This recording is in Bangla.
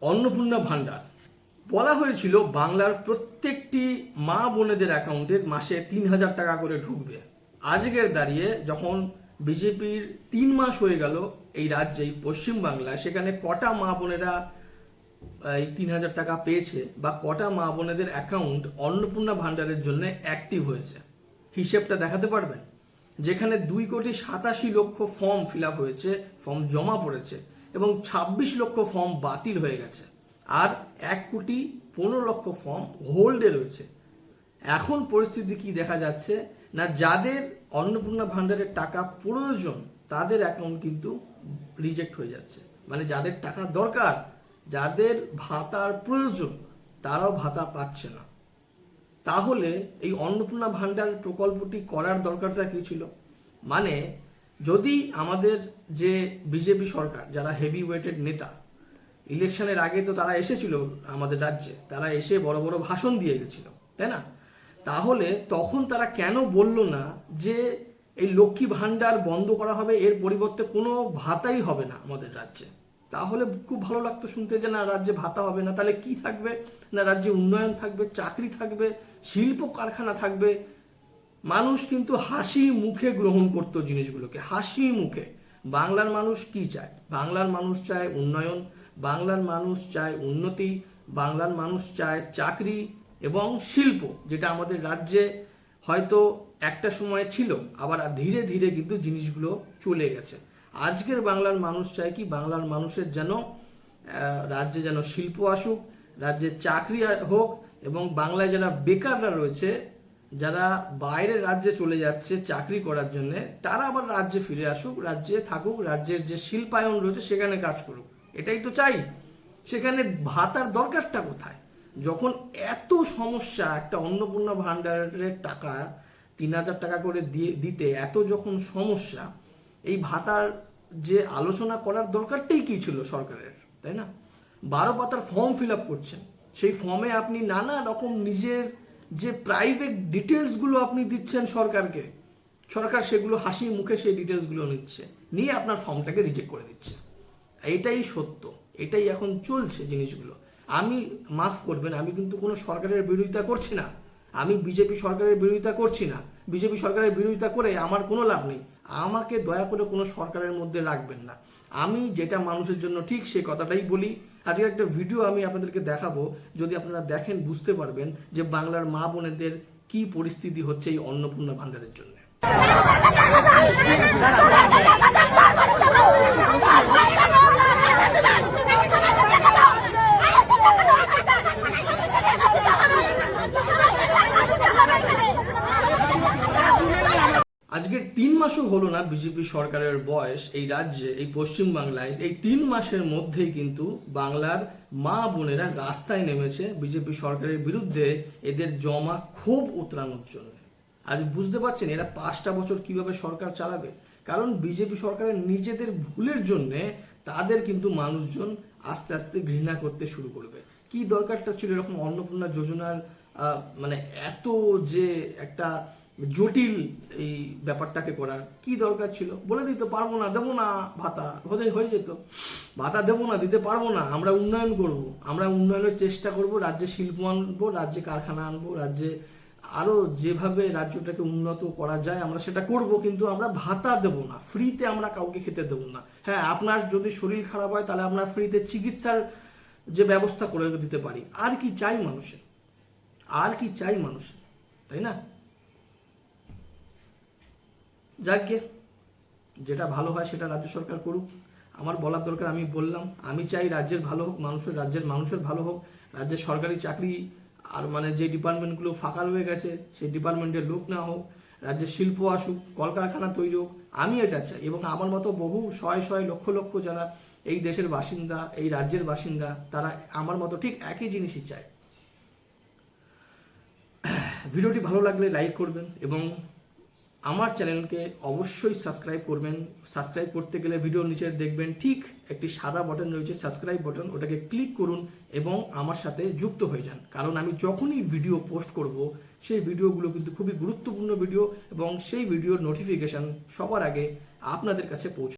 অন্নপূর্ণা ভাণ্ডার বলা হয়েছিল বাংলার প্রত্যেকটি মা বোনেদের অ্যাকাউন্টে মাসে ৩,০০০ টাকা করে ঢুকবে। আজকের দাঁড়িয়ে যখন বিজেপির ৩ মাস হয়ে গেল এই রাজ্যে, এই পশ্চিমবাংলায়, সেখানে কটা মা বোনেরা এই ৩,০০০ টাকা পেয়েছে বা কটা মা বোনেদের অ্যাকাউন্ট অন্নপূর্ণা ভাণ্ডারের জন্য অ্যাক্টিভ হয়েছে, হিসেবটা দেখাতে পারবেন? যেখানে 2,87,00,000 ফর্ম ফিল আপ হয়েছে, ফর্ম জমা পড়েছে এবং 26 লক্ষ ফর্ম বাতিল হয়ে গেছে, আর 1,15,00,000 ফর্ম হোল্ডে রয়েছে। এখন পরিস্থিতি কি দেখা যাচ্ছে না, যাদের অন্নপূর্ণা ভাণ্ডারের টাকা প্রয়োজন তাদের অ্যাকাউন্ট কিন্তু রিজেক্ট হয়ে যাচ্ছে। মানে যাদের টাকা দরকার, যাদের ভাতার প্রয়োজন, তারাও ভাতা পাচ্ছে না। তাহলে এই অন্নপূর্ণা ভাণ্ডার প্রকল্পটি করার দরকারটা কী ছিল? মানে যদি আমাদের যে বিজেপি সরকার, যারা হেভি ওয়েটেড নেতা, ইলেকশনের আগে তো তারা এসেছিল আমাদের রাজ্যে, তারা এসে বড় বড় ভাষণ দিয়ে গেছিল, তাই না? তাহলে তখন তারা কেন বলল না যে এই লক্ষ্মী ভাণ্ডার বন্ধ করা হবে, এর পরিবর্তে কোনো ভাতাই হবে না আমাদের রাজ্যে? তাহলে খুব ভালো লাগতো শুনতে যে না, রাজ্যে ভাতা হবে না। তাহলে কি থাকবে? না, রাজ্যে উন্নয়ন থাকবে, চাকরি থাকবে, শিল্প কারখানা থাকবে। মানুষ কিন্তু হাসি মুখে গ্রহণ করতো জিনিসগুলোকে, হাসি মুখে। বাংলার মানুষ কি চায়? বাংলার মানুষ চায় উন্নয়ন, বাংলার মানুষ চায় উন্নতি, বাংলার মানুষ চায় চাকরি এবং শিল্প, যেটা আমাদের রাজ্যে হয়তো একটা সময় ছিল, আবার ধীরে ধীরে কিন্তু জিনিসগুলো চলে গেছে। আজকের বাংলার মানুষ চায় কি? বাংলার মানুষের যেন রাজ্যে যেন শিল্প আসুক, রাজ্যে চাকরি হোক, এবং বাংলায় যারা বেকাররা রয়েছে, যারা বাইরের রাজ্যে চলে যাচ্ছে চাকরি করার জন্য, তারা আবার রাজ্যে ফিরে আসুক, রাজ্যে থাকুক, রাজ্যের যে শিল্পায়ন রয়েছে সেখানে কাজ করুক। এটাই তো চাই। সেখানে ভাতার দরকারটা কোথায়? যখন এত সমস্যা, একটা অন্নপূর্ণা ভাণ্ডারের টাকা ৩,০০০ টাকা করে দিতে এত যখন সমস্যা, এই ভাতার যে আলোচনা করার দরকারটাই কি ছিল সরকারের, তাই না? 12 পাতার ফর্ম ফিল আপ করছেন, সেই ফর্মে আপনি নানা রকম নিজের যে প্রাইভেট ডিটেলসগুলো আপনি দিচ্ছেন সরকারকে, সরকার সেগুলো হাসি মুখে সেই ডিটেলসগুলো নিচ্ছে, নিয়ে আপনার ফর্মটাকে রিজেক্ট করে দিচ্ছে। এটাই সত্য, এটাই এখন চলছে জিনিসগুলো। আমি মাফ করবেন, আমি কিন্তু কোনো সরকারের বিরোধিতা করছি না, আমি বিজেপি সরকারের বিরোধিতা করছি না। বিজেপি সরকারের বিরোধিতা করে আমার কোনো লাভ নেই। আমাকে দয়া করে কোনো সরকারের মধ্যে রাখবেন না। আমি যেটা মানুষের জন্য ঠিক সে কথাটাই বলি। আজকে একটা ভিডিও আমি আপনাদেরকে দেখাবো, যদি আপনারা দেখেন বুঝতে পারবেন যে বাংলার মা বোনেদের কি পরিস্থিতি হচ্ছে এই অন্নপূর্ণা ভাণ্ডারের জন্য। আজকের 3 মাসও হলো না বিজেপি সরকারের বয়স এই রাজ্যে, এই পশ্চিমবাংলায়। এই 3 মাসের মধ্যেই কিন্তু বাংলার মা বোনেরা রাস্তায় নেমেছে বিজেপি সরকারের বিরুদ্ধে, এদের জমা ক্ষোভ উতরানোর জন্য। আজ বুঝতে পারছেন এরা 5টা বছর কিভাবে সরকার চালাবে? কারণ বিজেপি সরকারের নিজেদের ভুলের জন্য তাদের কিন্তু মানুষজন আস্তে আস্তে ঘৃণা করতে শুরু করবে। কি দরকারটা ছিল এরকম অন্নপূর্ণা যোজনার? মানে এত যে একটা জটিল এই ব্যাপারটাকে করার কি দরকার ছিল? বলে দিতে পারবো না, দেবো না ভাতা, হয়ে যেত। ভাতা দেবো না, দিতে পারবো না, আমরা উন্নয়ন করব, আমরা উন্নয়নের চেষ্টা করব, রাজ্যে শিল্প আনবো, রাজ্যে কারখানা আনবো, রাজ্যে আরও যেভাবে রাজ্যটাকে উন্নত করা যায় আমরা সেটা করব, কিন্তু আমরা ভাতা দেবো না, ফ্রিতে আমরা কাউকে খেতে দেবো না। হ্যাঁ, আপনার যদি শরীর খারাপ হয় তাহলে আমরা ফ্রিতে চিকিৎসার যে ব্যবস্থা করে দিতে পারি। আর কি চাই মানুষের? আর কি চাই মানুষের, তাই না? যাকে যেটা ভালো হয় সেটা রাজ্য সরকার করুক। আমার বলার দরকার আমি বললাম। আমি চাই রাজ্যের ভালো হোক, রাজ্যের মানুষের ভালো হোক, রাজ্যের সরকারি চাকরি আর মানে যে ডিপার্টমেন্টগুলো ফাঁকা রয়ে গেছে সেই ডিপার্টমেন্টের লোক না হোক, রাজ্যের শিল্প আসুক, কলকারখানা তৈরি হোক, আমি এটা চাই। এবং আমার মতো বহু শয়ে শয়ে লক্ষ লক্ষ যারা এই দেশের বাসিন্দা, এই রাজ্যের বাসিন্দা, তারা আমার মতো ঠিক একই জিনিসই চায়। ভিডিওটি ভালো লাগলে লাইক করবেন এবং আমার চ্যানেলকে অবশ্যই সাবস্ক্রাইব করবেন। সাবস্ক্রাইব করতে গেলে ভিডিওর নিচে দেখবেন ঠিক একটি সাদা বাটন রয়েছে, সাবস্ক্রাইব বাটন, ওটাকে ক্লিক করুন এবং আমার সাথে যুক্ত হয়ে যান। কারণ আমি যখনই ভিডিও পোস্ট করব সেই ভিডিওগুলো কিন্তু খুবই গুরুত্বপূর্ণ ভিডিও, এবং সেই ভিডিওর নোটিফিকেশান সবার আগে আপনাদের কাছে পৌঁছে